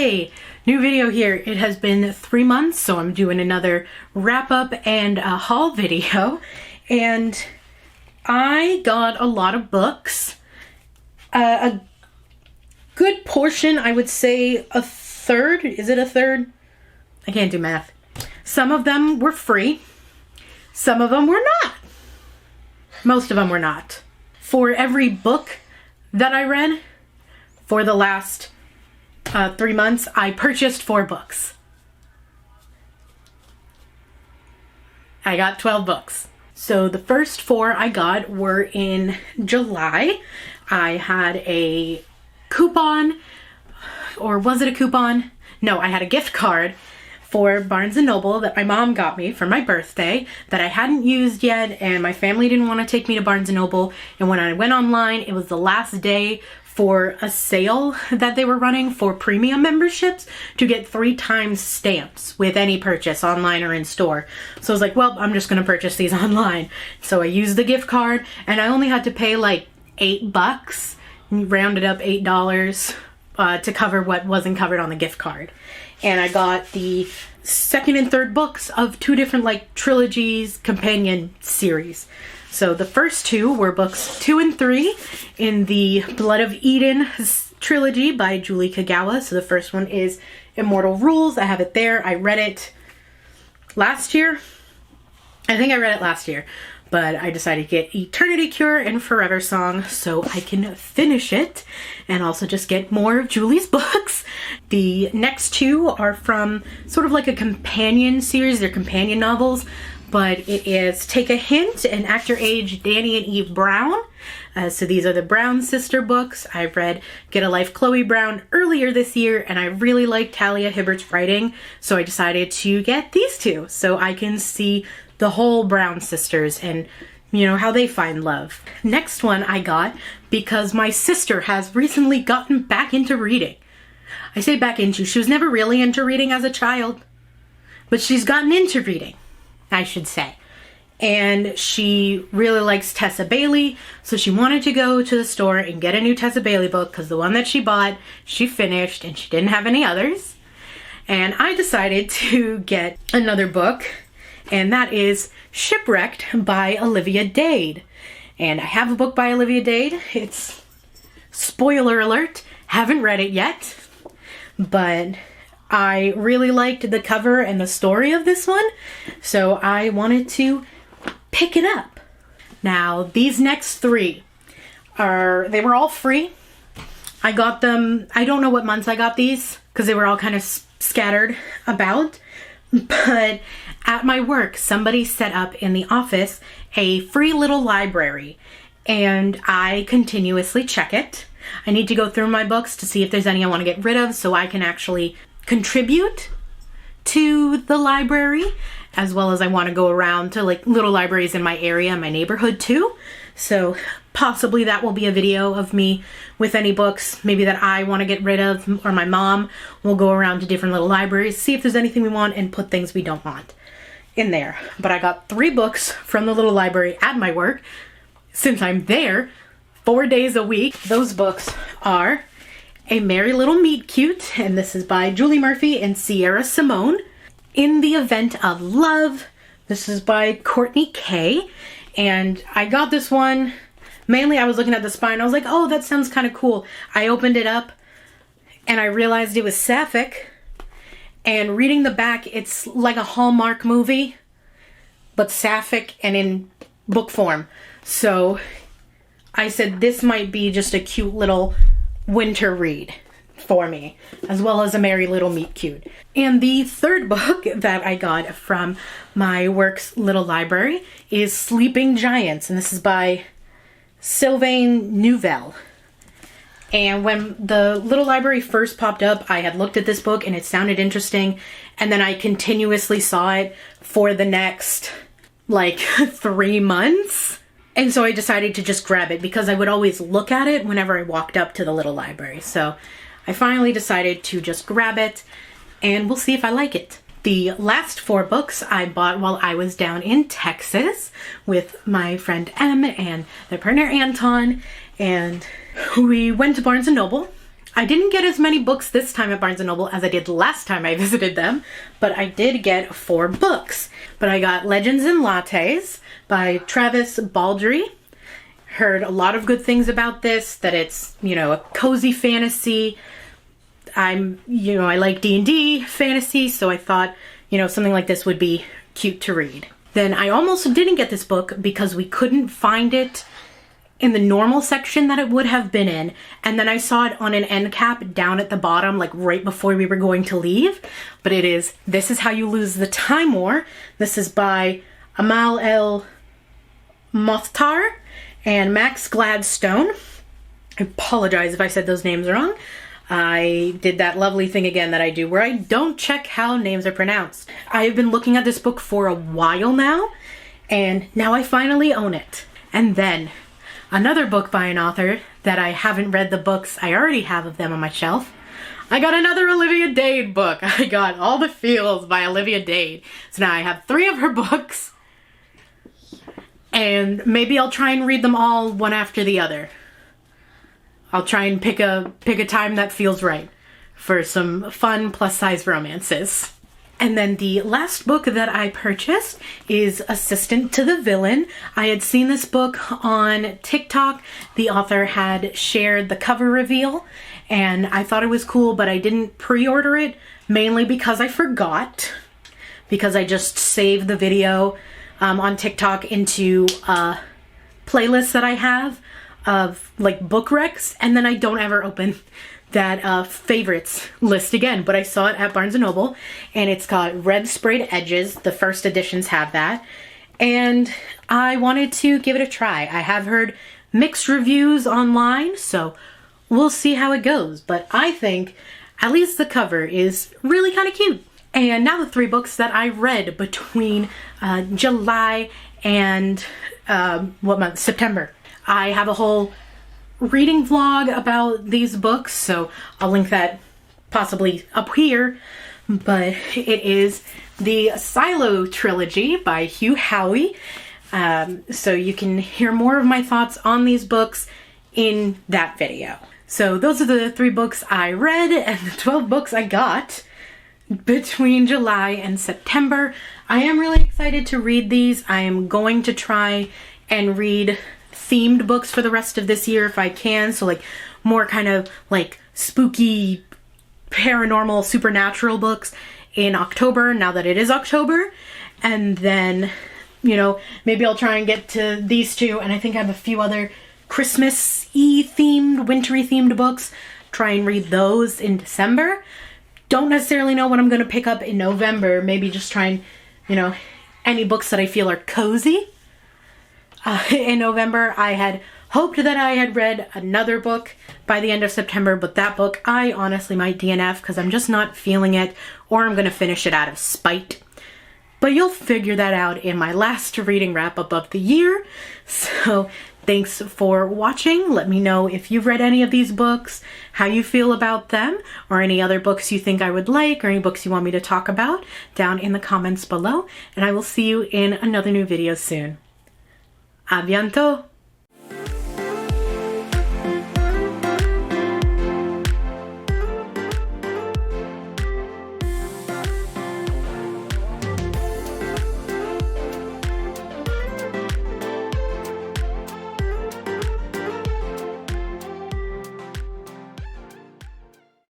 Hey, new video here. It has been 3 months, so I'm doing another wrap up and a haul video. And I got a lot of books. A good portion, I would say a third. Is it a third? I can't do math. Some of them were free. Some of them were not. Most of them were not. For every book that I read for the last 3 months, I purchased 4 books. I got 12 books. So the first 4 I got were in July. I had a coupon, or was it a coupon? No, I had a gift card for Barnes & Noble that my mom got me for my birthday that I hadn't used yet, and my family didn't want to take me to Barnes & Noble. And when I went online, it was the last day for a sale that they were running for premium memberships to get 3 times stamps with any purchase online or in store. So I was like, well, I'm just gonna purchase these online. So I used the gift card and I only had to pay like $8, rounded up $8 to cover what wasn't covered on the gift card. And I got the second and third books of 2 different like trilogies, companion series. So the first 2 were books 2 and 3 in the Blood of Eden trilogy by Julie Kagawa. So the first one is Immortal Rules. I have it there. I read it last year. I think I read it last year, but I decided to get Eternity Cure and Forever Song so I can finish it and also just get more of Julie's books. The next 2 are from sort of like a companion series. They're companion novels. But it is Take a Hint and Act Your Age, Danny and Eve Brown. So these are the Brown sister books. I read Get a Life, Chloe Brown earlier this year, and I really liked Talia Hibbert's writing, so I decided to get these 2 so I can see the whole Brown sisters and, you know, how they find love. Next one I got because my sister has recently gotten back into reading. I say back into, she was never really into reading as a child, but she's gotten into reading, I should say. And she really likes Tessa Bailey, so she wanted to go to the store and get a new Tessa Bailey book because the one that she bought, she finished and she didn't have any others. And I decided to get another book, and that is Shipwrecked by Olivia Dade. And I have a book by Olivia Dade. It's, spoiler alert, haven't read it yet, but I really liked the cover and the story of this one, so I wanted to pick it up. Now, these next 3 they were all free. I got them, I don't know what months I got these, because they were all kind of scattered about, but at my work, somebody set up in the office a free little library, and I continuously check it. I need to go through my books to see if there's any I want to get rid of so I can actually contribute to the library, as well as I want to go around to like little libraries in my area, my neighborhood too. So possibly that will be a video of me with any books maybe that I want to get rid of, or my mom will go around to different little libraries, see if there's anything we want and put things we don't want in there. But I got 3 books from the little library at my work since I'm there 4 days a week. Those books are A Merry Little Meet Cute, and this is by Julie Murphy and Sierra Simone. In the Event of Love, this is by Courtney Kay, and I got this one, mainly I was looking at the spine, I was like, oh, that sounds kind of cool. I opened it up, and I realized it was sapphic, and reading the back, it's like a Hallmark movie, but sapphic and in book form. So I said this might be just a cute little winter read for me, as well as A Merry Little Meet Cute. And the third book that I got from my work's little library is Sleeping Giants, and this is by Sylvain Nouvel. And when the little library first popped up, I had looked at this book and it sounded interesting, and then I continuously saw it for the next like 3 months. And so I decided to just grab it because I would always look at it whenever I walked up to the little library. So I finally decided to just grab it, and we'll see if I like it. The last 4 books I bought while I was down in Texas with my friend Em and their partner Anton, and we went to Barnes & Noble. I didn't get as many books this time at Barnes & Noble as I did last time I visited them, but I did get 4 books. But I got Legends and Lattes by Travis Baldree. Heard a lot of good things about this, that it's, you know, a cozy fantasy. I like D&D fantasy, so I thought, you know, something like this would be cute to read. Then I almost didn't get this book because we couldn't find it in the normal section that it would have been in, and then I saw it on an end cap down at the bottom, like right before we were going to leave. But it is This Is How You Lose the Time War. This is by Amal El Mokhtar and Max Gladstone. I apologize if I said those names wrong. I did that lovely thing again that I do where I don't check how names are pronounced. I have been looking at this book for a while now, and now I finally own it. And then another book by an author that I haven't read the books. I already have of them on my shelf. I got another Olivia Dade book. I got All the Feels by Olivia Dade. So now I have 3 of her books, and maybe I'll try and read them all one after the other. I'll try and pick a time that feels right for some fun plus-size romances. And then the last book that I purchased is Assistant to the Villain. I had seen this book on TikTok. The author had shared the cover reveal, and I thought it was cool, but I didn't pre-order it, mainly because I forgot. Because I just saved the video on TikTok into a playlist that I have of like book recs, and then I don't ever open that favorites list again. But I saw it at Barnes & Noble, and it's got red sprayed edges. The first editions have that, and I wanted to give it a try. I have heard mixed reviews online, so we'll see how it goes, but I think at least the cover is really kind of cute. And now the 3 books that I read between July and September. I have a whole reading vlog about these books, so I'll link that possibly up here. But it is the Silo trilogy by Hugh Howey. So you can hear more of my thoughts on these books in that video. So those are the 3 books I read and the 12 books I got between July and September. I am really excited to read these. I am going to try and read themed books for the rest of this year if I can. So like more kind of like spooky, paranormal, supernatural books in October, now that it is October. And then, you know, maybe I'll try and get to these 2. And I think I have a few other Christmas-y themed, wintry themed books. Try and read those in December. Don't necessarily know what I'm going to pick up in November. Maybe just try and, you know, any books that I feel are cozy. In November, I had hoped that I had read another book by the end of September, but that book I honestly might DNF because I'm just not feeling it, or I'm going to finish it out of spite. But you'll figure that out in my last reading wrap-up of the year. So thanks for watching. Let me know if you've read any of these books, how you feel about them, or any other books you think I would like, or any books you want me to talk about down in the comments below. And I will see you in another new video soon. A bientôt!